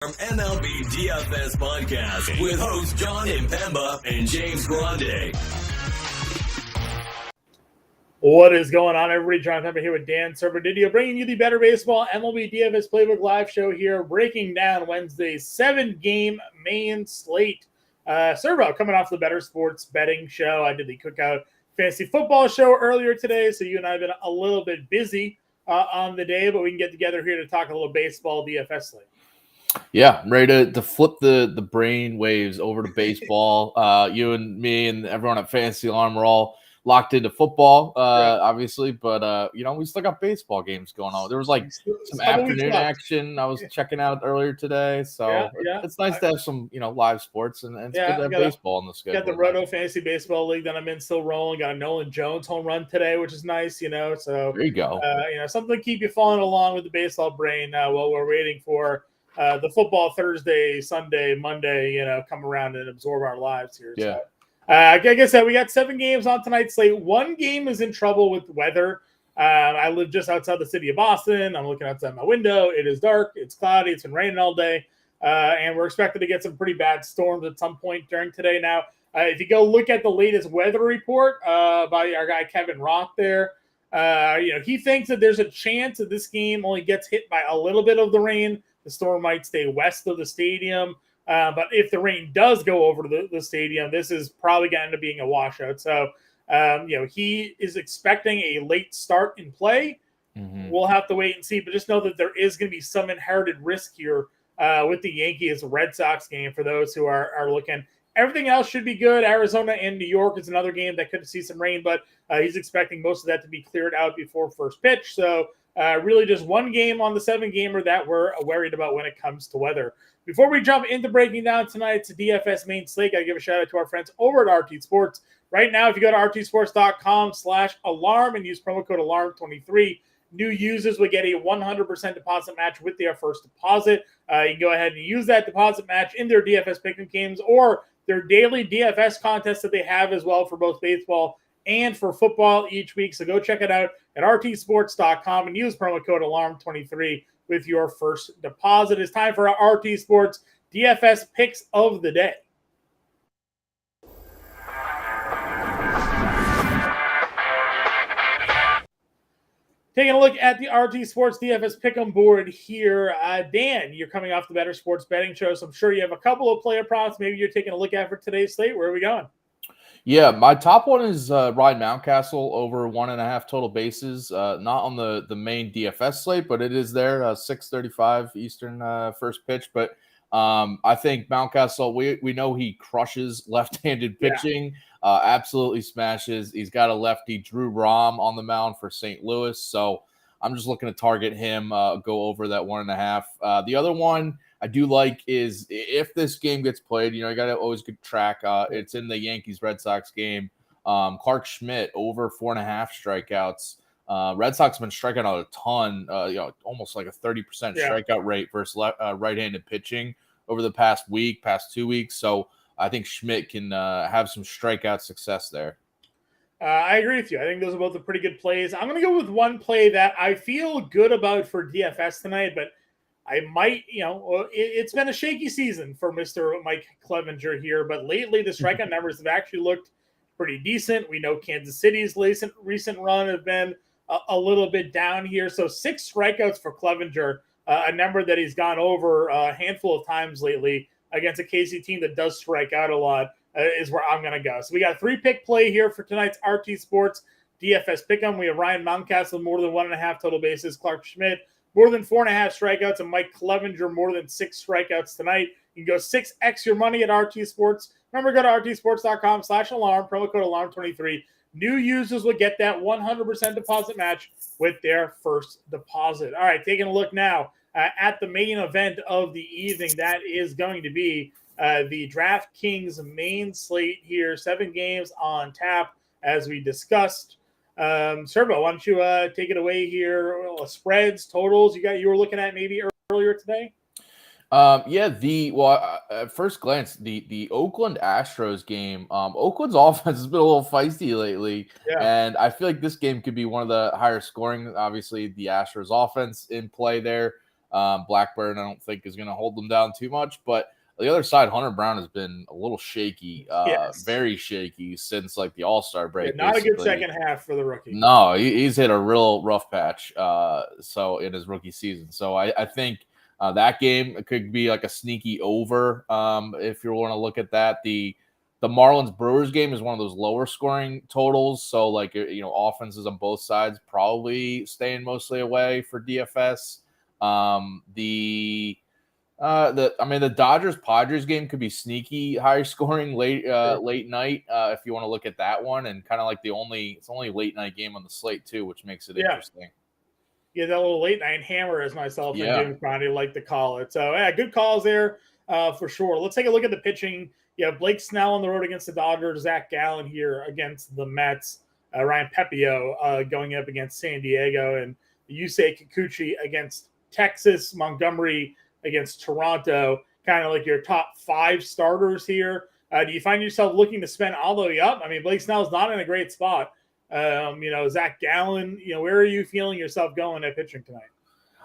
From MLB DFS podcast with hosts John Impemba and James Grande. What is going on, everybody? John Impemba here with Dan Servodidio, bringing you the Better Baseball MLB DFS Playbook live show here, breaking down Wednesday's 7-game main slate. Servo coming off the Better Sports betting show. I did the Cookout Fantasy Football show earlier today, so you and I have been a little bit busy on the day, but we can get together here to talk a little baseball DFS slate. Yeah, I'm ready to flip the brain waves over to baseball. You and me and everyone at Fantasy Alarm are all locked into football, obviously, but we still got baseball games going on. There was like some afternoon action I was checking out earlier today, so it's nice to have some live sports, and it's good to have baseball in the schedule. Got the Roto Fantasy Baseball League that I'm in still rolling. Got a Nolan Jones home run today, which is nice, So there you go. Something to keep you following along with the baseball brain while we're waiting for the football Thursday, Sunday, Monday, come around and absorb our lives here. Yeah. So, like I said, we got 7 games on tonight's slate. One game is in trouble with weather. I live just outside the city of Boston. I'm looking outside my window. It is dark. It's cloudy. It's been raining all day. And we're expected to get some pretty bad storms at some point during today. Now, if you go look at the latest weather report by our guy Kevin Roth there, he thinks that there's a chance that this game only gets hit by a little bit of the rain. The storm might stay west of the stadium. But if the rain does go over to the stadium, this is probably going to end up being a washout. So, he is expecting a late start in play. Mm-hmm. We'll have to wait and see. But just know that there is going to be some inherited risk here with the Yankees-Red Sox game for those who are looking. Everything else should be good. Arizona and New York is another game that could see some rain, but he's expecting most of that to be cleared out before first pitch. So, really just one game on the 7-gamer that we're worried about when it comes to weather. Before we jump into breaking down tonight's DFS main slate, I give a shout out to our friends over at RT Sports. Right now, if you go to rtsports.com/alarm and use promo code alarm23, new users will get a 100% deposit match with their first deposit. You can go ahead and use that deposit match in their DFS pick'em games or their daily DFS contests that they have as well for both baseball and for football each week. So go check it out at rtsports.com and use promo code alarm23 with your first deposit. It's time for our RT Sports DFS picks of the day. Taking a look at the RT Sports DFS pick'em board here. Dan, you're coming off the Better Sports betting show, so I'm sure you have a couple of player props maybe you're taking a look at for today's slate. Where are we going? Yeah, my top one is Ryan Mountcastle over 1.5 total bases. Not on the main DFS slate, but it is there, 6:35 Eastern first pitch. But I think Mountcastle, we know he crushes left-handed pitching, absolutely smashes. He's got a lefty, Drew Rom, on the mound for St. Louis. So I'm just looking to target him, go over that 1.5. The other one I do like is if this game gets played, you got to always keep track. It's in the Yankees-Red Sox game. Clark Schmidt over 4.5 strikeouts. Red Sox have been striking out a ton, almost like a 30% strikeout rate versus right-handed pitching over the past 2 weeks. So I think Schmidt can have some strikeout success there. I agree with you. I think those are both the pretty good plays. I'm going to go with one play that I feel good about for DFS tonight, but I might, it's been a shaky season for Mr. Mike Clevenger here, but lately the strikeout numbers have actually looked pretty decent. We know Kansas City's recent run have been a little bit down here. So 6 strikeouts for Clevenger, a number that he's gone over a handful of times lately against a KC team that does strike out a lot, is where I'm going to go. So we got a 3-pick play here for tonight's RT Sports DFS pick'em. We have Ryan Mountcastle, more than 1.5 total bases, Clark Schmidt, more than 4.5 strikeouts, and Mike Clevenger, more than 6 strikeouts tonight. You can go 6x your money at RT Sports. Remember, go to rtsports.com/alarm, promo code alarm23. New users will get that 100% deposit match with their first deposit. All right, taking a look now at the main event of the evening. That is going to be the DraftKings main slate here. 7 games on tap, as we discussed. Servo, why don't you take it away here? Spreads, totals you were looking at maybe earlier today? At first glance, the Oakland Astros game, Oakland's offense has been a little feisty lately, and I feel like this game could be one of the higher scoring. Obviously, the Astros offense in play there. Blackburn, I don't think, is going to hold them down too much. But the other side, Hunter Brown has been a little shaky, Yes. very shaky since like the All-Star break. Not a good second half for the rookie. No, he's hit a real rough patch. So in his rookie season, so I think that game could be like a sneaky over. If you want to look at that, the Marlins Brewers game is one of those lower scoring totals. So like offenses on both sides probably staying mostly away for DFS. The Dodgers Padres game could be sneaky high scoring late night if you want to look at that one, and kind of like it's only late night game on the slate too, which makes it interesting. Yeah, that little late night hammer, as myself and Jim Friday like to call it. So yeah, good calls there for sure. Let's take a look at the pitching. You have Blake Snell on the road against the Dodgers, Zach Gallen here against the Mets, Ryan Pepio going up against San Diego, and Yusei Kikuchi against Texas, Montgomery against Toronto, kind of like your top 5 starters here. Do you find yourself looking to spend all the way up? I mean, Blake Snell's not in a great spot. Zach Gallen, where are you feeling yourself going at pitching tonight?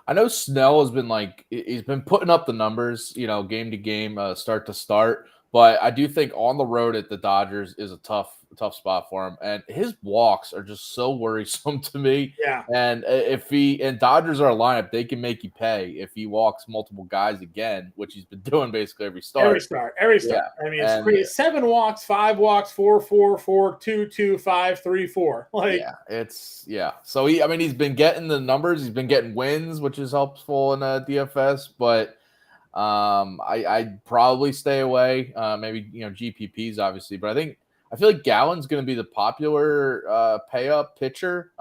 I know Snell has been he's been putting up the numbers, game to game, start to start. But I do think on the road at the Dodgers is a tough spot for him. And his walks are just so worrisome to me. Yeah. And and Dodgers are a lineup, they can make you pay if he walks multiple guys again, which he's been doing basically every start. Every start. Yeah. I mean, it's crazy. 7 walks, 5 walks, 4, 4, 4, 2, 2, 5, 3, 4. So he's been getting the numbers, he's been getting wins, which is helpful in DFS, but I'd probably stay away. Maybe GPPs obviously, but I feel like Gallen's going to be the popular pay up pitcher.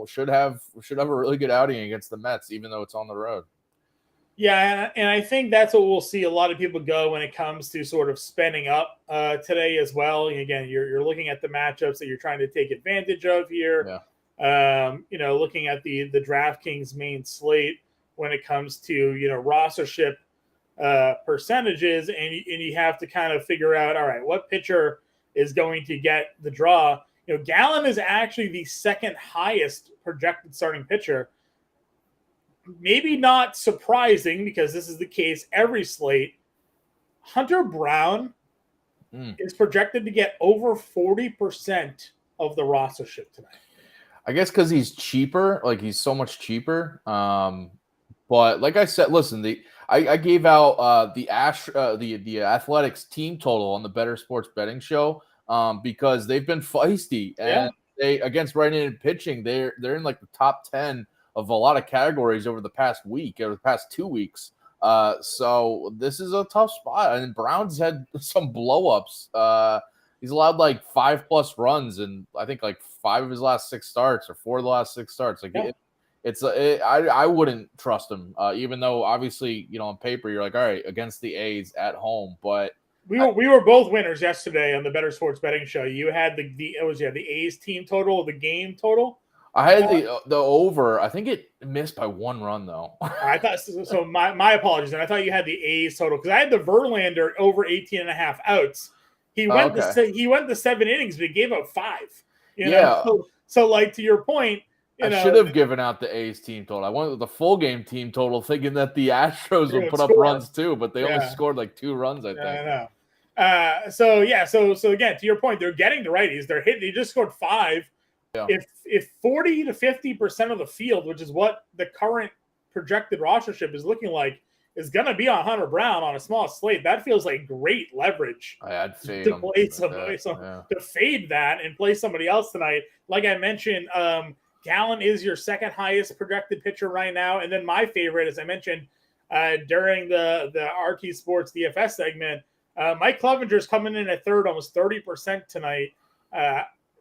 Should have a really good outing against the Mets, even though it's on the road. Yeah, and I think that's what we'll see a lot of people go when it comes to sort of spending up today as well. And again, you're looking at the matchups that you're trying to take advantage of here. Yeah. Looking at the DraftKings main slate when it comes to rostership percentages, and you have to kind of figure out, all right, what pitcher is going to get the draw. Gallen is actually the second highest projected starting pitcher. Maybe not surprising because this is the case every slate. Hunter Brown is projected to get over 40% of the rostership tonight. I guess because he's cheaper, he's so much cheaper. But like I said, listen, I gave out the Athletics team total on the Better Sports Betting Show because they've been feisty, and they against right-handed pitching, they're in like the top 10 of a lot of categories over the past 2 weeks. So this is a tough spot, and Brown's had some blow-ups. He's allowed 5+ runs, and I think 5 of his last 6 starts or 4 of the last 6 starts. I wouldn't trust him, even though obviously, on paper you're like, all right, against the A's at home. But we were both winners yesterday on the Better Sports Betting Show. You had the A's team total, the game total. I had the over. I think it missed by 1 run though. I thought so. My apologies, and I thought you had the A's total because I had the Verlander over 18.5 outs. He went to 7 innings, but he gave up 5. So to your point. I should have given out the A's team total. I went with the full game team total, thinking that the Astros would put up runs too, but they only scored 2 runs, I think. I know. So again, to your point, they're getting the righties. They're hitting. They just scored 5. Yeah. If 40 to 50% of the field, which is what the current projected rostership is looking like, is going to be on Hunter Brown on a small slate, that feels like great leverage. I'd fade to play to fade that and play somebody else tonight. Like I mentioned, Gallen is your second highest projected pitcher right now. And then my favorite, as I mentioned during the RT Sports DFS segment, Mike Clevenger's coming in at third, almost 30% tonight.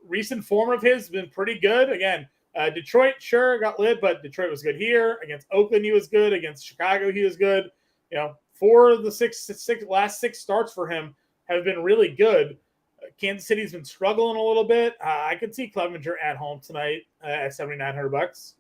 Recent form of his has been pretty good. Again, Detroit sure got lit, but Detroit was good here. Against Oakland, he was good. Against Chicago, he was good. 4 of the last 6 starts for him have been really good. Kansas City's been struggling a little bit. I could see Clevenger at home tonight at $7,900.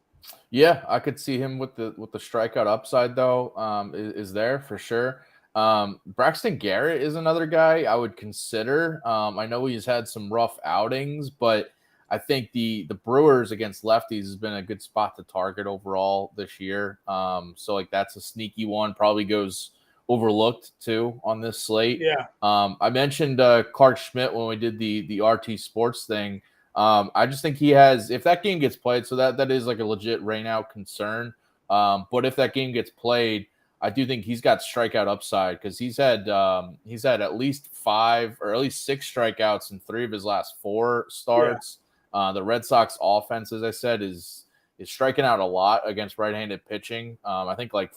Yeah, I could see him with the strikeout upside though. Is there for sure. Braxton Garrett is another guy I would consider. I know he's had some rough outings, but I think the Brewers against lefties has been a good spot to target overall this year. So like that's a sneaky one. Probably goes overlooked too on this slate. Yeah. I mentioned Clark Schmidt when we did the RT Sports thing. I just think he has, if that game gets played, so that is like a legit rain out concern. But if that game gets played, I do think he's got strikeout upside because he's had at least 5 or at least 6 strikeouts in 3 of his last 4 starts. Yeah. The Red Sox offense, as I said, is striking out a lot against right-handed pitching. I think like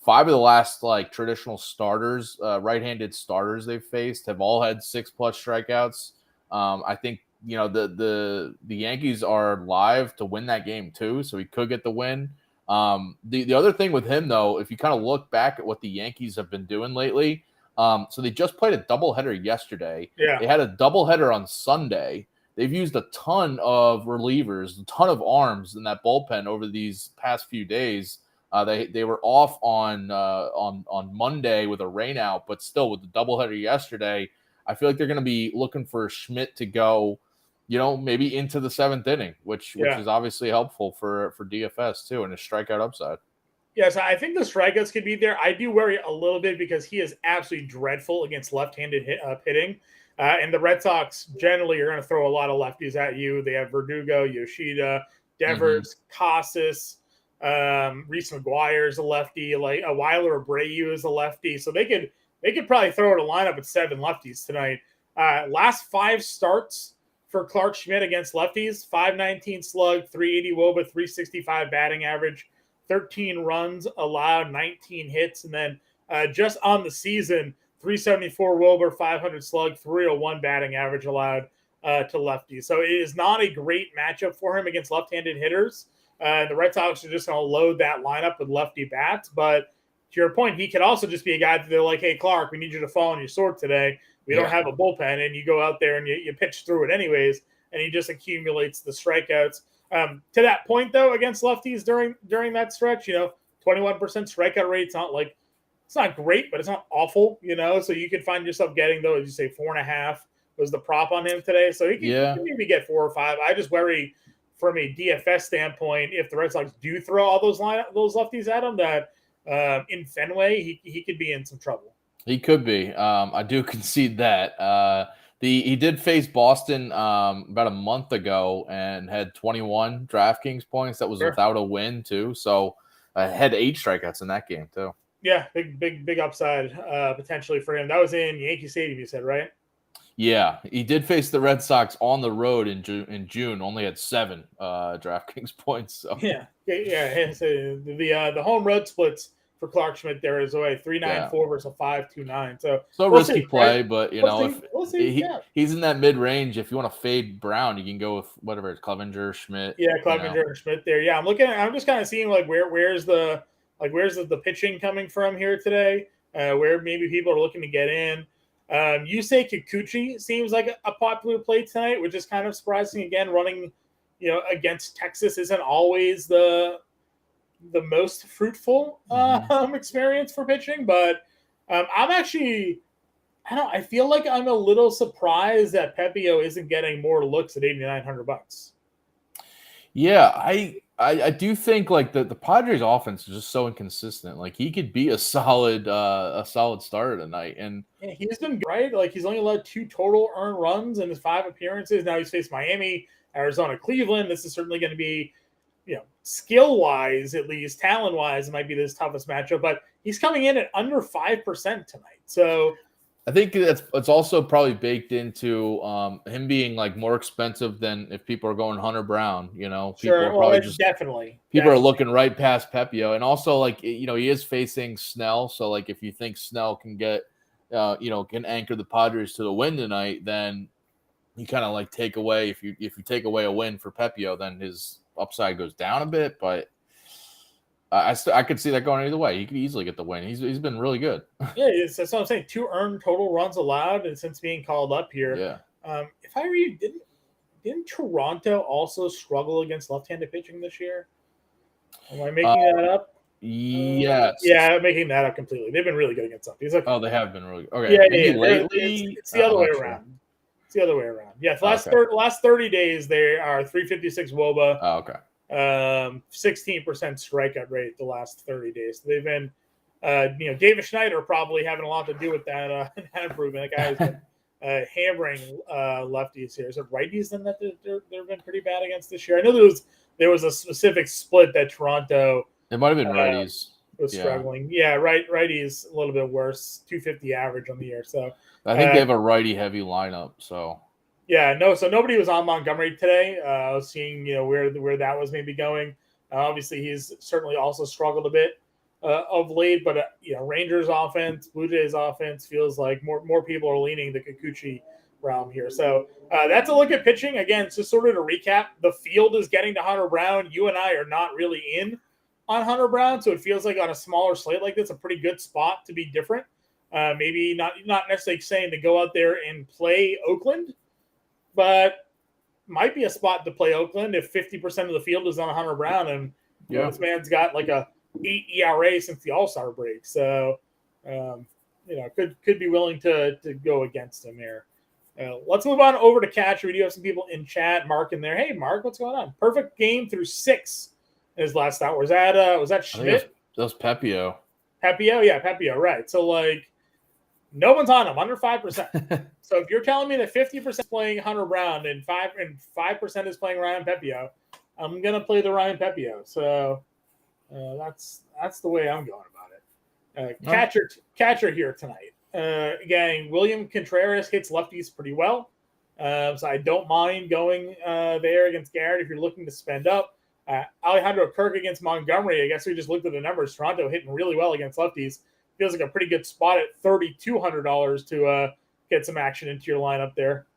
5 of the last like traditional starters, right-handed starters they've faced have all had 6+ strikeouts. I think the Yankees are live to win that game too, so he could get the win. The other thing with him, though, if you kind of look back at what the Yankees have been doing lately, so they just played a doubleheader yesterday. Yeah. They had a doubleheader on Sunday. They've used a ton of relievers, a ton of arms in that bullpen over these past few days. They were off on Monday with a rainout, but still with the doubleheader yesterday, I feel like they're going to be looking for Schmidt to go, maybe into the 7th inning, which is obviously helpful for DFS too, and a strikeout upside. Yes, I think the strikeouts could be there. I do worry a little bit because he is absolutely dreadful against left-handed hitting. And the Red Sox generally are going to throw a lot of lefties at you. They have Verdugo, Yoshida, Devers, Casas, Reese McGuire is a lefty, like a Weiler Abreu is a lefty. So they could probably throw it a lineup at 7 lefties tonight. Last 5 starts for Clark Schmidt against lefties, 519 slug, 380 WOBA, 365 batting average, 13 runs allowed, 19 hits, and then just on the season, 374 WOBA, 500 slug, 301 batting average allowed to lefties. So it is not a great matchup for him against left-handed hitters. The Red Sox are just going to load that lineup with lefty bats. But to your point, he could also just be a guy that they're like, hey, Clark, we need you to fall on your sword today. We don't have a bullpen, and you go out there and you pitch through it anyways, and he just accumulates the strikeouts. To that point, though, against lefties during that stretch, 21% strikeout rate. It's not great, but it's not awful, So you could find yourself getting, though, as you say, 4.5 was the prop on him today. So he can maybe get 4 or 5. I just worry from a DFS standpoint, if the Red Sox do throw all those lefties at him, that in Fenway he could be in some trouble. He could be. I do concede that. He did face Boston about a month ago and had 21 DraftKings points. That was without a win too. So had 8 strikeouts in that game too. Yeah, big upside potentially for him. That was in Yankee Stadium, you said, right? Yeah, he did face the Red Sox on the road in June. Only had 7 DraftKings points. So. Yeah. So the home road splits for Clark Schmidt there is away 3.94 versus a 5.29. So risky play, right? But we'll see. He's in that mid range. If you want to fade Brown, you can go with whatever it's Clevenger, Schmidt. Yeah, Clevenger and Schmidt there. Yeah, I'm just kind of seeing like where's the pitching coming from here today? Where maybe people are looking to get in. Yusei Kikuchi seems like a popular play tonight, which is kind of surprising. Again, running, against Texas isn't always the most fruitful experience for pitching, but I feel like I'm a little surprised that Pepio isn't getting more looks at $8,900. Yeah, I do think like the Padres offense is just so inconsistent. Like he could be a solid starter tonight, and he's been great. Like he's only allowed 2 total earned runs in his 5 appearances. Now he's faced Miami, Arizona, Cleveland. This is certainly going to be, skill wise, at least talent wise, it might be this toughest matchup. But he's coming in at under 5% tonight. So I think it's also probably baked into him being like more expensive than if people are going Hunter Brown. People are probably definitely are looking right past Pepio, and also like he is facing Snell. So like if you think Snell can get can anchor the Padres to the win tonight, then you kind of like take away if you take away a win for Pepio, then his upside goes down a bit, but. I could see that going either way. He could easily get the win. He's been really good. Yeah, that's what I'm saying. 2 earned total runs allowed, and since being called up here, if I read, didn't Toronto also struggle against left-handed pitching this year? Am I making that up? Yes. Yeah, I'm making that up completely. They've been really good against lefties. They have been really good. Okay. Yeah. Lately, it's the other way around. It's the other way around. Yeah, Okay. last 30 days they are 356 WOBA. Oh, okay. 16% strikeout rate the last 30 days. So they've been, David Schneider probably having a lot to do with that, that improvement. That guy has been hammering lefties here. Is it righties then that they've been pretty bad against this year? I know there was a specific split that Toronto It might have been righties. was Yeah. struggling. Yeah, righties a little bit worse, 250 average on the year. So I think they have a righty heavy lineup. So yeah, no. So nobody was on Montgomery today. I was seeing, where that was maybe going. Obviously, he's certainly also struggled a bit of late. But Rangers offense, Blue Jays offense feels like more people are leaning the Kikuchi realm here. So that's a look at pitching. Again, just sort of to recap, the field is getting to Hunter Brown. You and I are not really in on Hunter Brown, so it feels like on a smaller slate like this, a pretty good spot to be different. Maybe not necessarily saying to go out there and play Oakland, but might be a spot to play Oakland if 50% of the field is on Hunter Brown, and this man's got like a 8 ERA since the All-Star break. So, could be willing to go against him here. Let's move on over to catcher. We do have some people in chat. Mark in there. Hey, Mark, what's going on? Perfect game through 6 in his last out. Was that Schmidt? That was Pepio. Pepio, yeah, Pepio, right. So no one's on him, under 5%. So if you're telling me that 50% is playing Hunter Brown and 5% is playing Ryan Pepio, I'm gonna play the Ryan Pepio. So that's the way I'm going about it. Catcher here tonight. Again, William Contreras hits lefties pretty well, so I don't mind going there against Garrett if you're looking to spend up. Alejandro Kirk against Montgomery. I guess we just looked at the numbers. Toronto hitting really well against lefties. Feels like a pretty good spot at $3,200 to get some action into your lineup there.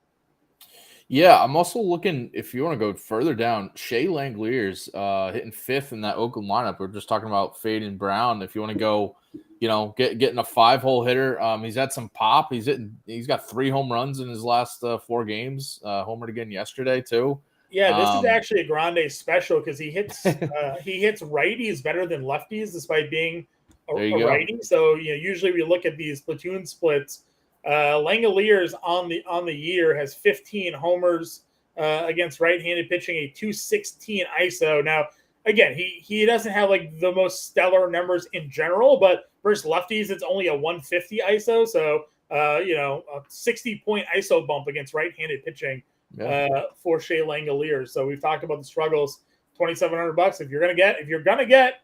Yeah, I'm also looking, if you want to go further down, Shea Langeliers hitting 5th in that Oakland lineup. We're just talking about fading Brown. If you want to go, getting a 5-hole hitter, he's had some pop. He's got 3 home runs in his last 4 games. Homered again yesterday too. Yeah, this is actually a grande special because he hits righties better than lefties despite being a righty. So usually we look at these platoon splits. Langeliers on the year has 15 homers against right-handed pitching, a 216 ISO. Now, again, he doesn't have like the most stellar numbers in general, but versus lefties, it's only a 150 ISO. So a 60-point ISO bump against right-handed pitching for Shea Langeliers. So we've talked about the struggles. $2,700. If you're gonna get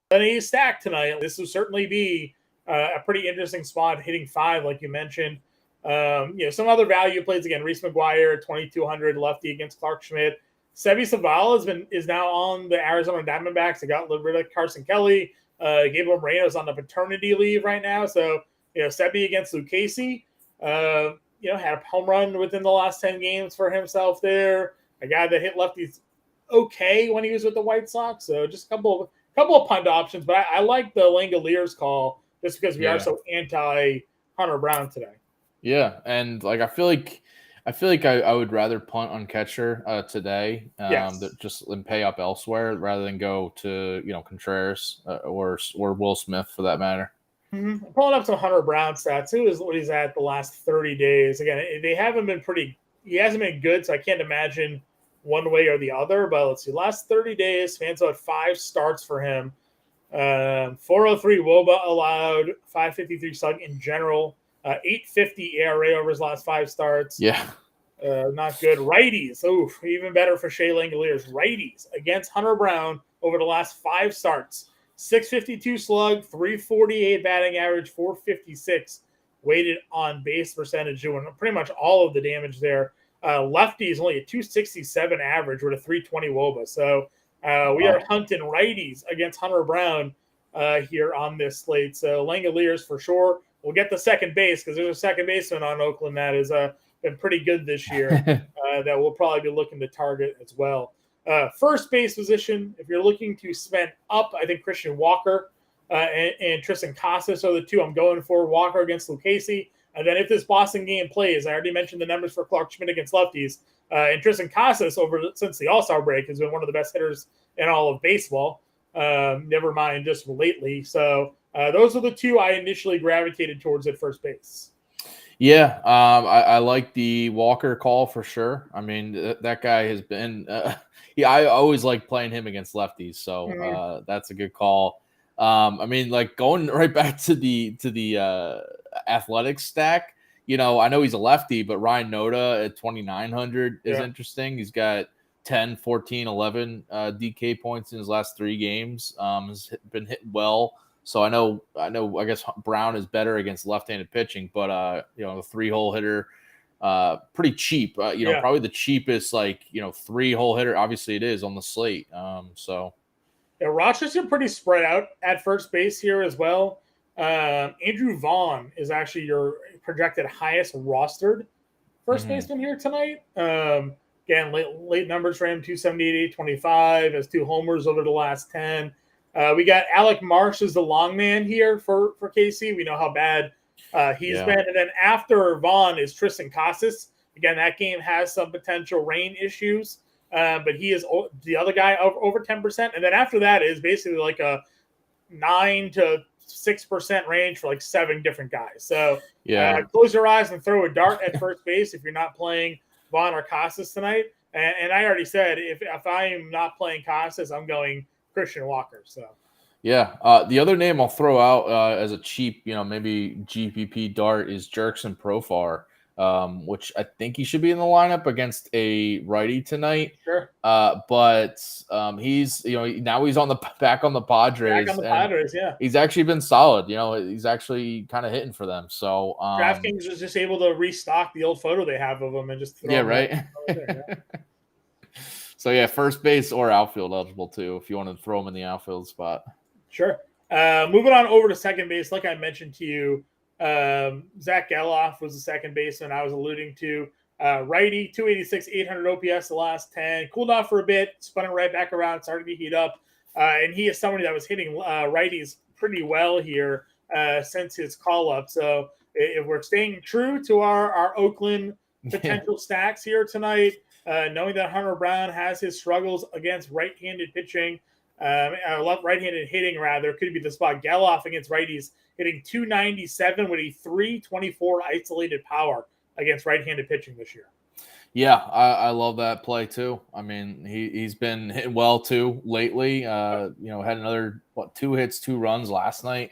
an A stack tonight, this will certainly be a pretty interesting spot, hitting 5, like you mentioned. Some other value plays again. Reese McGuire, 2,200 lefty against Clark Schmidt. Sebi Zavala is now on the Arizona Diamondbacks. They got rid of Carson Kelly. Gabriel Moreno's on the paternity leave right now. So, Sebi against Lucchesi, had a home run within the last 10 games for himself there. A guy that hit lefties okay when he was with the White Sox. So just a couple of punt options, but I like the Langeliers call just because we are so anti Hunter Brown today. Yeah, and I feel like I would rather punt on catcher today and pay up elsewhere rather than go to Contreras or Will Smith for that matter. Mm-hmm. Pulling up some Hunter Brown stats. Who is what he's at the last 30 days? Again, they haven't been pretty. He hasn't been good, so I can't imagine one way or the other. But let's see. Last 30 days, Fanso had 5 starts for him. 403 WOBA allowed, 553 slug in general, 850 ERA over his last 5 starts. Yeah. Not good. Righties. Oof, even better for Shea Langeliers. Righties against Hunter Brown over the last 5 starts. 652 slug, 348 batting average, 456 weighted on base percentage, doing pretty much all of the damage there. Lefties only a 267 average with a 320 WOBA. So we are hunting righties against Hunter Brown here on this slate. So Langeliers for sure. We'll get the second base because there's a second baseman on Oakland that has been pretty good this year that we'll probably be looking to target as well. First base position, if you're looking to spend up, I think Christian Walker and Tristan Casas are the 2 I'm going for. Walker against Lucchesi. And then if this Boston game plays, I already mentioned the numbers for Clark Schmidt against lefties. And Tristan Casas, since the All-Star break, has been one of the best hitters in all of baseball. Never mind just lately. So those are the 2 I initially gravitated towards at first base. Yeah, I like the Walker call for sure. I mean, that guy has been. Yeah, I always like playing him against lefties, so Mhm. that's a good call. I mean, like going right back to the athletics stack. I know he's a lefty, but Ryan Noda at 2,900 is Yeah. interesting. He's got 10, 14, 11 DK points in his last 3 games. Been hitting well. So I guess Brown is better against left-handed pitching, but the 3-hole hitter, pretty cheap. Yeah. Probably the cheapest 3-hole hitter. Obviously, it is on the slate. So Yeah, Rochester pretty spread out at first base here as well. Andrew Vaughn is actually your projected highest rostered first mhm. baseman here tonight. Again, late numbers for him: 278, 825, has 2 homers over the last 10. We got Alec Marsh as the long man here for KC. We know how bad he's Yeah, been. And then after Vaughn is Tristan Casas. Again, that game has some potential rain issues, but he is the other guy over 10%. And then after that is basically like a 9 to 6% range for like 7 different guys. So yeah. close your eyes and throw a dart at first base if you're not playing Vaughn or Casas tonight. And I already said if I am not playing Casas, I'm going Christian Walker. So Yeah. The other name I'll throw out as a cheap, maybe GPP dart is Jerkson Profar, which I think he should be in the lineup against a righty tonight. sure, But he's, now he's back on the back on Padres, the and Padres. Yeah, he's actually been solid. He's actually kind of hitting for them. So DraftKings was just able to restock the old photo they have of him and just yeah, throw him right. there. Yeah. So yeah, first base or outfield eligible too, if you want to throw him in the outfield spot. Sure. Moving on over to second base, like I mentioned to you, Zach Geloff was the second baseman I was alluding to. Righty, 286, 800 OPS the last 10. Cooled off for a bit, spun it right back around, started to heat up. And he is somebody that was hitting righties pretty well here since his call up. So if we're staying true to our Oakland potential stacks here tonight, knowing that Hunter Brown has his struggles against right-handed pitching, right-handed hitting rather, could be the spot. Geloff against righties hitting 297 with a 324 isolated power against right-handed pitching this year. Yeah, I love that play too. I mean, he's been hitting well too lately. Had another 2 hits, 2 runs last night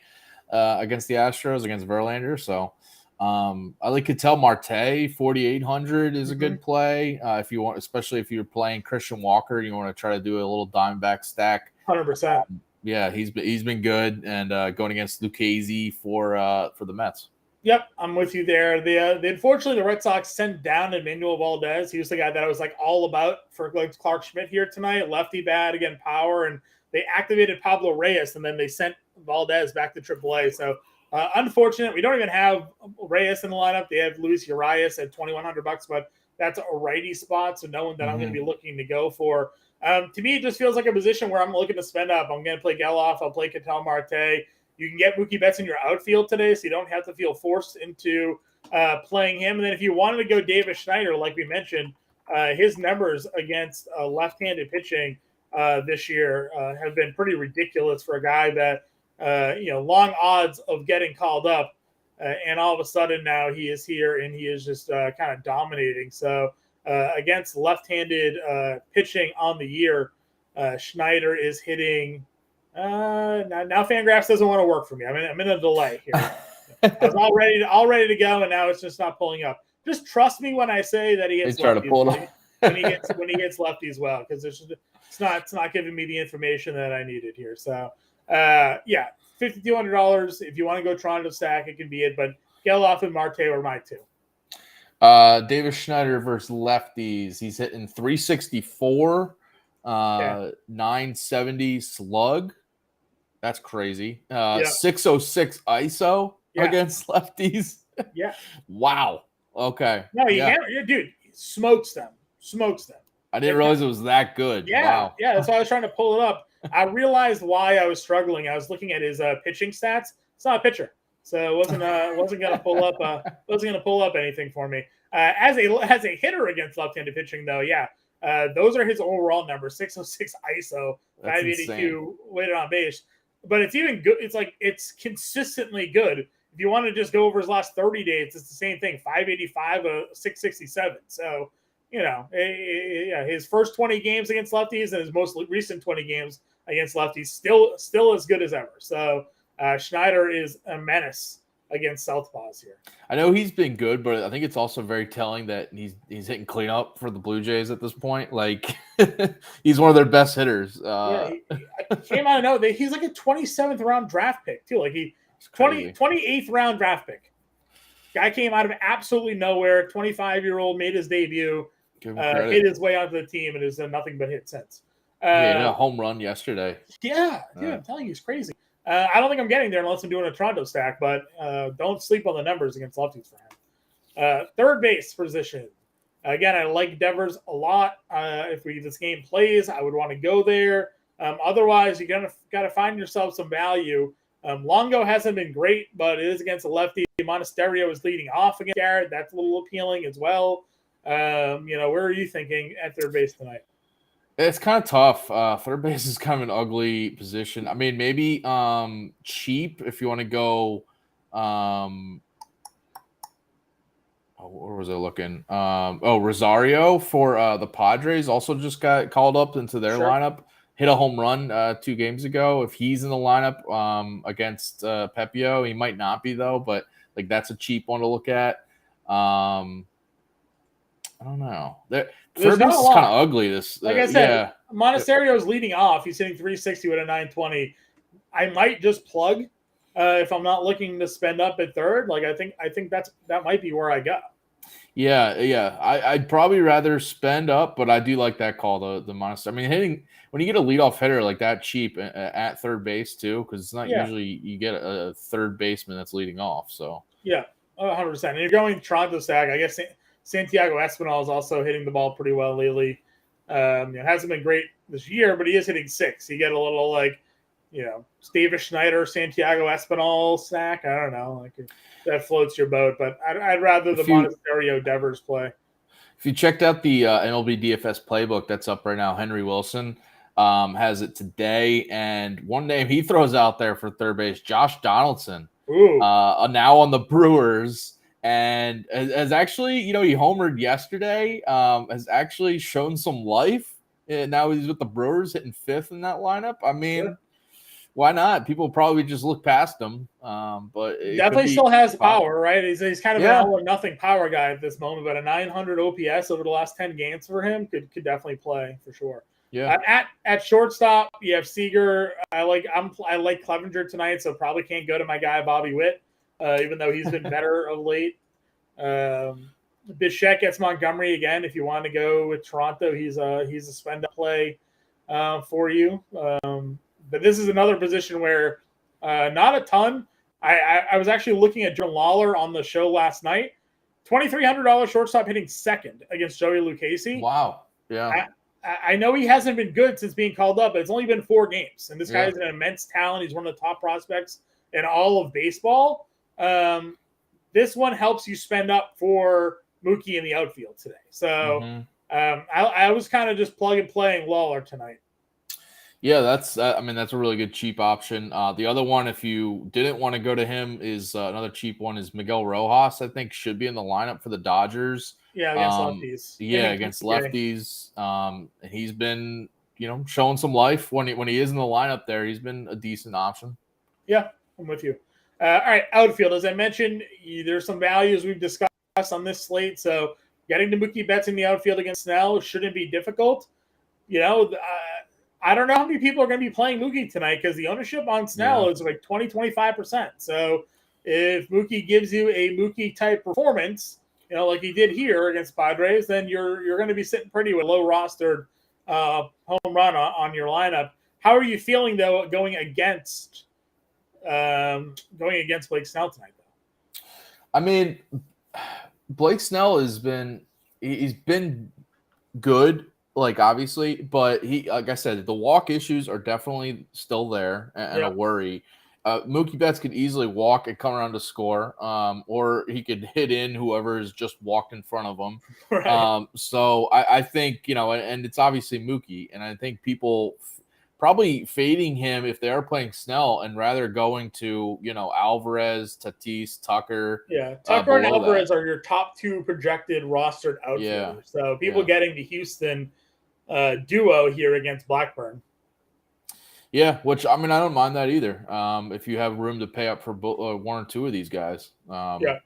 against the Astros against Verlander. So I like Ketel Marte, 4,800 is a good play if you want, especially if you're playing Christian Walker. You want to try to do a little Diamondback stack. 100%. Yeah, he's been good, and going against Lucchesi for the Mets. Yep, I'm with you there. Unfortunately, the Red Sox sent down Emmanuel Valdez. He was the guy that I was like all about for Clark Schmidt here tonight. Lefty bat, again, power, and they activated Pablo Reyes, and then they sent Valdez back to AAA. So unfortunate. We don't even have Reyes in the lineup. They have Luis Urias at $2,100, but that's a righty spot, so no one that I'm going to be looking to go for. To me, it just feels like a position where I'm looking to spend up. I'm going to play Geloff. I'll play Ketel Marte. You can get Mookie Betts in your outfield today, so you don't have to feel forced into playing him. And then if you wanted to go Davis Schneider, like we mentioned, his numbers against left-handed pitching this year have been pretty ridiculous for a guy that, long odds of getting called up. And all of a sudden now he is here and he is just kind of dominating. So against left-handed pitching on the year, Schneider is hitting now Fangraphs doesn't want to work for me. I'm in a delay here. I was all ready to go, and now it's just not pulling up. Just trust me when I say that he hits Try to pull it up. when he hits lefties well, because it's not giving me the information that I needed here. So $5,200. If you want to go Toronto stack, it can be it. But Geloff and Marte are my two. Davis Schneider versus lefties. He's hitting 364, 970 slug. That's crazy. 606 ISO against lefties. Yeah. Wow. Okay. No, dude, smokes them. I didn't realize it was that good. Yeah. Wow. Yeah. That's why I was trying to pull it up. I realized why I was struggling. I was looking at his pitching stats. It's not a pitcher, so it wasn't going to pull up. Wasn't going to pull up anything for me. As a hitter against left-handed pitching, though, those are his overall numbers: 606 ISO, 582 weighted on base. But it's even good. It's like it's consistently good. If if you want to just go over his last 30 days, it's the same thing, 585, 667. So, his first 20 games against lefties and his most recent 20 games against lefties still as good as ever. So Schneider is a menace against southpaws here. I know he's been good, but I think it's also very telling that he's hitting cleanup for the Blue Jays at this point. Like he's one of their best hitters. He came out of nowhere. He's like a 27th round draft pick too. Like 28th round draft pick. Guy came out of absolutely nowhere. 25-year-old made his debut. Hit his way onto the team and has done nothing but hit since. He had a home run yesterday. Yeah, dude, I'm telling you, he's crazy. I don't think I'm getting there unless I'm doing a Toronto stack, but don't sleep on the numbers against lefties for him. Third base position. Again, I like Devers a lot. If this game plays, I would want to go there. Otherwise, you're got to find yourself some value. Longo hasn't been great, but it is against a lefty. Monasterio is leading off against Garrett. That's a little appealing as well. Where are you thinking at third base tonight? It's kind of tough. Third base is kind of an ugly position. I mean, maybe cheap if you want to go. Where was I looking? Rosario for the Padres also just got called up into their lineup. Hit a home run 2 games ago. If he's in the lineup against Pepio, he might not be though. But like that's a cheap one to look at. I don't know. Third base is kind of ugly. Like I said, Monasterio is leading off. He's hitting 360 with a 920. I might just plug if I'm not looking to spend up at third. Like I think that might be where I go. Yeah. I'd probably rather spend up, but I do like that call. The Monasterio. I mean, hitting when you get a leadoff hitter like that cheap at third base too, because it's not usually you get a third baseman that's leading off. So 100%. And you're going Toronto stack. I guess Santiago Espinal is also hitting the ball pretty well lately. It hasn't been great this year, but he is hitting 6. You get a little Davis Schneider, Santiago Espinal stack. I don't know, if that floats your boat, but I'd rather the Monasterio Devers play. If you checked out the MLB DFS playbook that's up right now, Henry Wilson has it today, and one name he throws out there for third base, Josh Donaldson, now on the Brewers. And has actually, he homered yesterday, has actually shown some life. And now he's with the Brewers hitting 5th in that lineup. I mean, why not? People probably just look past him. But definitely still has power, right? He's kind of an all or nothing power guy at this moment, but a 900 OPS over the last 10 games for him could definitely play for sure. Yeah. At shortstop, you have Seager. I like Clevenger tonight, so probably can't go to my guy Bobby Witt. Even though he's been better of late. Bichette gets Montgomery again. If you want to go with Toronto, he's a spend up play for you. But this is another position where not a ton. I was actually looking at John Lawler on the show last night. $2,300 shortstop hitting 2nd against Joey Lucchesi. Wow. Yeah. I know he hasn't been good since being called up, but it's only been 4 games. And this guy is an immense talent. He's one of the top prospects in all of baseball. This one helps you spend up for Mookie in the outfield today. So I was kind of just plug and playing Lawler tonight. Yeah, that's a really good cheap option. The other one, if you didn't want to go to him, is another cheap one is Miguel Rojas. I think should be in the lineup for the Dodgers. Yeah, against lefties. Yeah, against lefties. And he's been, showing some life when he is in the lineup there. He's been a decent option. Yeah, I'm with you. All right, outfield. As I mentioned, there's some values we've discussed on this slate. So getting to Mookie Betts in the outfield against Snell shouldn't be difficult. I don't know how many people are going to be playing Mookie tonight because the ownership on Snell is like 20-25%. So if Mookie gives you a Mookie-type performance, like he did here against Padres, then you're going to be sitting pretty with a low-rostered home run on your lineup. How are you feeling, though, going against Blake Snell tonight, though? I mean, Blake Snell he's been good, obviously, but like I said, the walk issues are definitely still there and a worry. Mookie Betts could easily walk and come around to score, or he could hit in whoever has just walked in front of him. Right. So I think, and it's obviously Mookie, and I think people probably fading him if they are playing Snell and rather going to, Alvarez, Tatis, Tucker. Yeah, Tucker and below Alvarez that. are your top two projected rostered Yeah. outfielders. So people Yeah. getting the Houston duo here against Blackburn. Yeah, which I don't mind that either. If you have room to pay up for one or two of these guys. Yeah.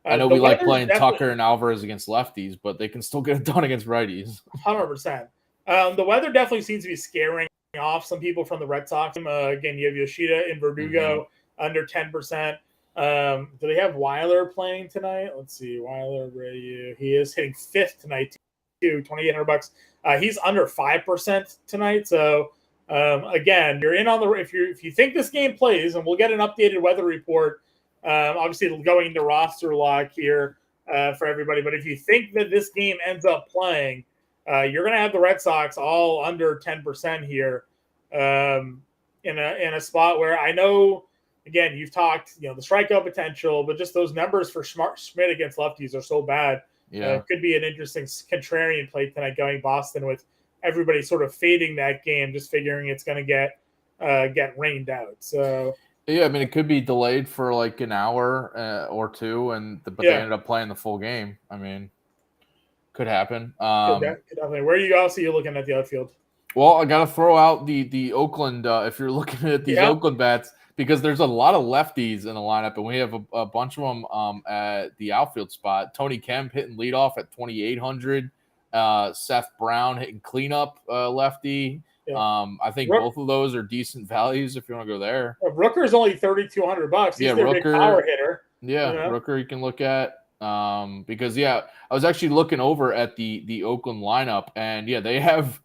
I know The we like weather's playing definitely- Tucker and Alvarez against lefties, but they can still get it done against righties. 100%. The weather definitely seems to be scaring off some people from the Red Sox. Again, you have Yoshida and Verdugo under 10%. Do they have Weiler playing tonight? Let's see. Weiler, he is hitting fifth tonight too, $2,800. He's under 5% tonight. So again, you're in on the if you think this game plays, and we'll get an updated weather report. Obviously, going into roster lock here for everybody. But if you think that this game ends up playing, you're going to have the Red Sox all under 10% here in a spot where I know, again, you've talked, the strikeout potential, but just those numbers for Schmidt against lefties are so bad. Yeah. It could be an interesting contrarian play tonight going Boston with everybody sort of fading that game, just figuring it's going to get rained out. So. Yeah, it could be delayed for like an hour or two, but they ended up playing the full game. Could happen. Could definitely. Where you also you're looking at the outfield? Well, I got to throw out the Oakland if you're looking at these Oakland bats, because there's a lot of lefties in the lineup, and we have a bunch of them at the outfield spot. Tony Kemp hitting leadoff at 2,800. Seth Brown hitting cleanup lefty. Yeah. I think both of those are decent values if you want to go there. Rooker's only $3,200. He's their big power hitter. Yeah, Rooker you can look at. Because I was actually looking over at the Oakland lineup, and they have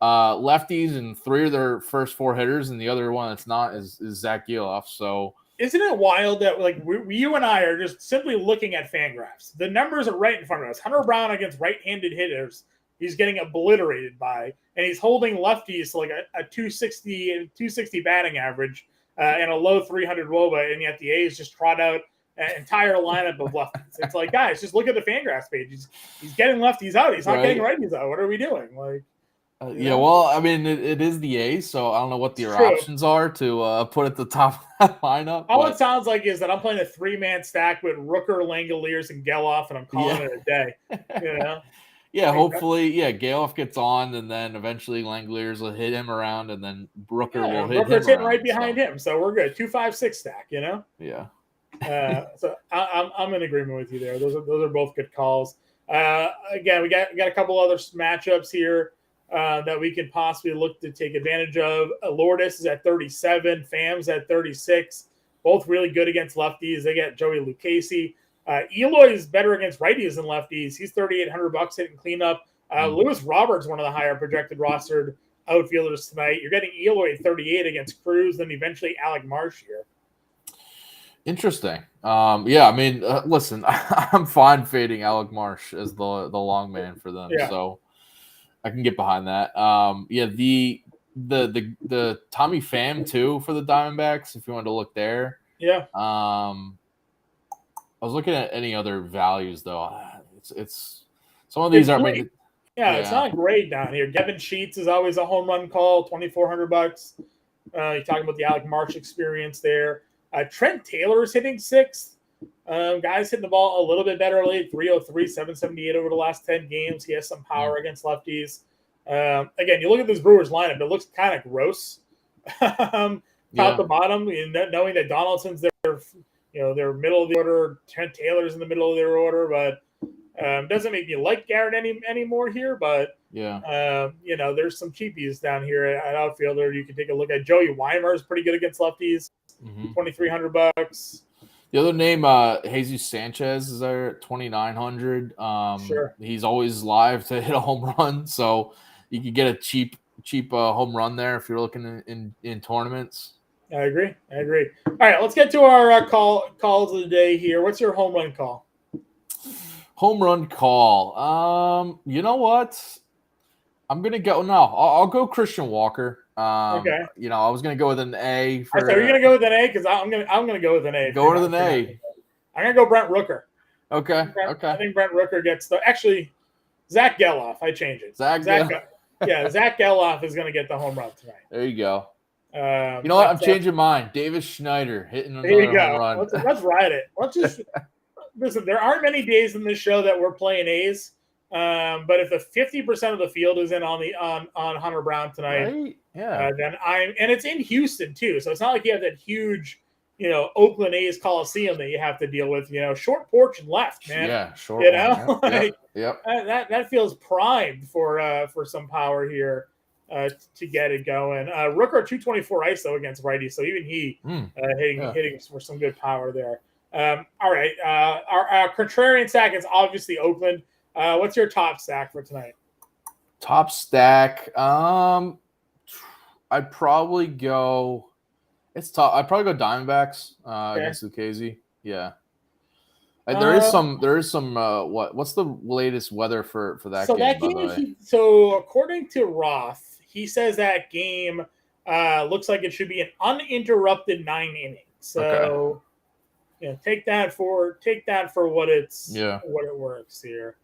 lefties and three of their first four hitters, and the other one that's not is Zach Geloff. So isn't it wild that you and I are just simply looking at FanGraphs? The numbers are right in front of us. Hunter Brown against right-handed hitters, he's getting obliterated by, and he's holding lefties to like a 260 batting average and a low 300 WOBA, and yet the A's just trot out an entire lineup of lefties. It's like, guys, just look at the FanGraphs page. He's getting lefties out. He's not getting righties out. What are we doing? Well, it is the A's, so I don't know what your options are to put at the top of that lineup. All it sounds like is that I'm playing a three-man stack with Rooker, Langoliers, and Geloff, and I'm calling it a day. Yeah, hopefully, Geloff gets on, and then eventually Langoliers will hit him around, and then Rooker will hit him. Rooker's hitting right behind him, so we're good. 2-5-6 stack, Yeah. So I'm in agreement with you there. Those are both good calls. Again, we got a couple other matchups here that we can possibly look to take advantage of. Lourdes is at 37, Fam's at 36. Both really good against lefties. They got Joey Lucchesi. Eloy is better against righties than lefties. He's $3,800 hitting cleanup. Lewis Roberts, one of the higher projected rostered outfielders tonight. You're getting Eloy at 38 against Cruz, then eventually Alec Marsh here. Interesting. Listen, I'm fine fading Alec Marsh as the long man for them, so I can get behind that. The Tommy Pham too for the Diamondbacks, if you wanted to look there. Yeah. I was looking at any other values though. It's some of these are. It's not great down here. Devin Sheets is always a home run call, $2,400. You're talking about the Alec Marsh experience there. Trent Taylor is hitting sixth. Guys hitting the ball a little bit better late, 303, 778 over the last 10 games. He has some power against lefties. Again, you look at this Brewers lineup, it looks kind of gross. Top to bottom, knowing that Donaldson's their middle of the order, Trent Taylor's in the middle of their order, but doesn't make me like Garrett anymore here. But there's some cheapies down here at outfielder you can take a look at. Joey Weimer is pretty good against lefties, $2,300. The other name, Jesus Sanchez, is there at 2,900. Sure, he's always live to hit a home run, so you could get a cheap home run there if you're looking in tournaments. I agree. All right, let's get to our calls of the day here. What's your home run call? Home run call. You know what? I'm gonna go. No, I'll go Christian Walker. Okay. I was gonna go with an A. So you're gonna go with an A because I'm gonna go with an A. Go with an A. I'm gonna go Brent Rooker. Okay. I think Brent Rooker gets actually Zach Geloff. I change it. Zach Yeah, Zach Geloff is going to get the home run tonight. There you go. You know what? I'm changing mine. Davis Schneider hitting another home run. Let's ride it. Let's just listen. There aren't many days in this show that we're playing A's, but if the 50% of the field is in on Hunter Brown tonight, right? Yeah. Then and it's in Houston too, so it's not like you have that huge, Oakland A's Coliseum that you have to deal with. Short porch and left, man. Yeah, short. Yep. That feels primed for some power here. To get it going. Rooker 224 ISO against righty, so even he hitting for some good power there. All right. Our contrarian stack is obviously Oakland. What's your top stack for tonight? Top stack. I'd probably go. It's tough. I'd probably go Diamondbacks against Lucchese. Yeah. There is some. What's the latest weather for that game? That game. So according to Roth, he says that game looks like it should be an uninterrupted 9 innings. So, take that for what what it works here.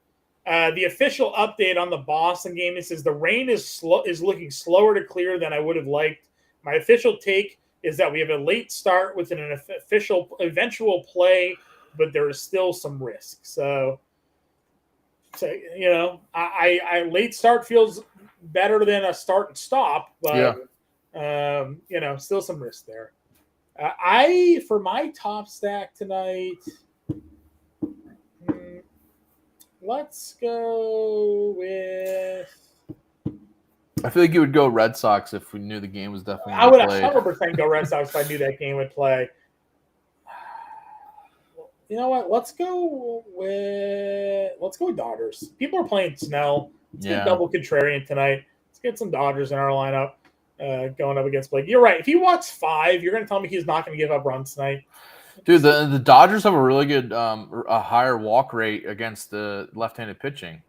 The official update on the Boston game, it says the rain is looking slower to clear than I would have liked. My official take is that we have a late start with an eventual play, but there is still some risk. So I late start feels better than a start and stop, but still some risk there. For my top stack tonight, let's go with. I feel like you would go Red Sox if we knew the game was definitely. I would 100% go Red Sox if I knew that game would play. You know what? Let's go with Dodgers. People are playing Snell. Let's get double contrarian tonight. Let's get some Dodgers in our lineup going up against Blake. You're right. If he walks 5, you're going to tell me he's not going to give up runs tonight. Dude, the Dodgers have a really good a higher walk rate against the left-handed pitching.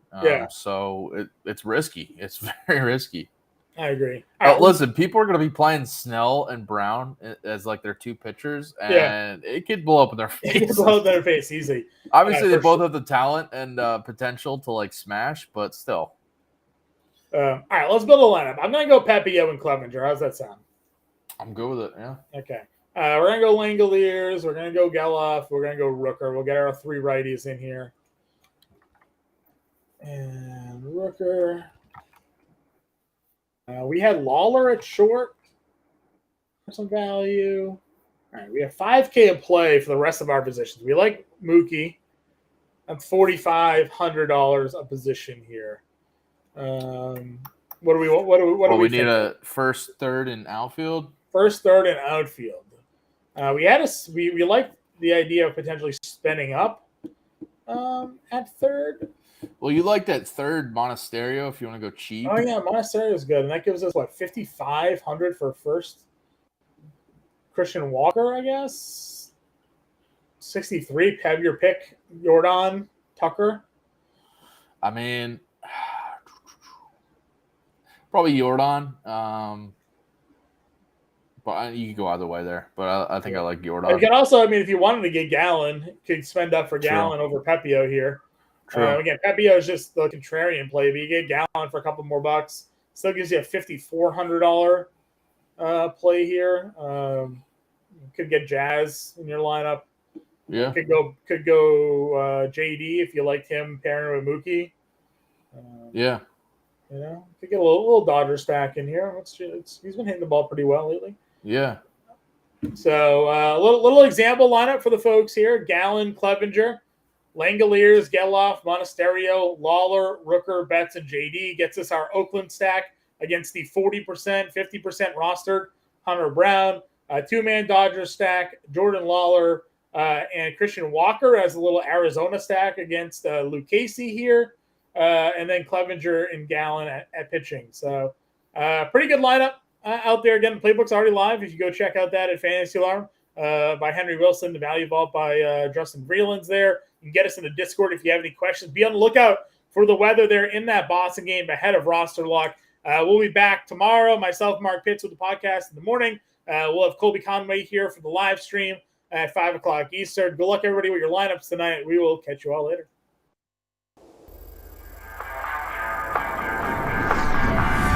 So it's risky. It's very risky. I agree. Listen, people are going to be playing Snell and Brown as like their 2 pitchers, and it could blow up in their face. It could blow up in their face easy. Obviously, they both have the talent and potential to like smash, but still. All right, let's build a lineup. I'm going to go Pepio and Clevenger. How's that sound? I'm good with it, yeah. Okay. We're going to go Langoliers. We're going to go Geloff. We're going to go Rooker. We'll get our 3 righties in here. And Rooker. We had Lawler at short for some value. All right, we have $5K of play for the rest of our positions. We like Mookie. That's $4,500 a position here. What do we want? What do we need? A first, third, and outfield. First, third, and outfield. We like the idea of potentially spending up at third. Well, you like that third Monasterio if you want to go cheap. Oh yeah, Monasterio is good, and that gives us what $5,500 for first. Christian Walker, I guess. 63. Have your pick, Jordan Tucker. I mean, probably Jordan. But you could go either way there. But I think I like Jordan. You can also, if you wanted to get Gallon, could spend up for Gallon over Pepio here. Again, Pepio is just the contrarian play, but you get Gallon for a couple more bucks. Still gives you a $5,400 play here. Could get Jazz in your lineup. Yeah. Could go JD if you liked him pairing with Mookie. Could get a little Dodger stack in here. He's been hitting the ball pretty well lately. Yeah. So little example lineup for the folks here: Gallon, Clevenger, Langoliers, Geloff, Monasterio, Lawler, Rooker, Betts, and JD. Gets us our Oakland stack against the 40%, 50% rostered Hunter Brown. 2-man Dodgers stack, Jordan Lawler and Christian Walker as a little Arizona stack against Lucchese here. And then Clevenger and Gallon at pitching. So pretty good lineup out there. Again, the playbook's already live. If you go check out that at Fantasy Alarm by Henry Wilson, the Value Vault by Justin Vreeland's there. You can get us in the Discord if you have any questions. Be on the lookout for the weather there in that Boston game ahead of roster lock. We'll be back tomorrow. Myself, Mark Pitts, with the podcast in the morning. We'll have Colby Conway here for the live stream at 5 o'clock Eastern. Good luck, everybody, with your lineups tonight. We will catch you all later.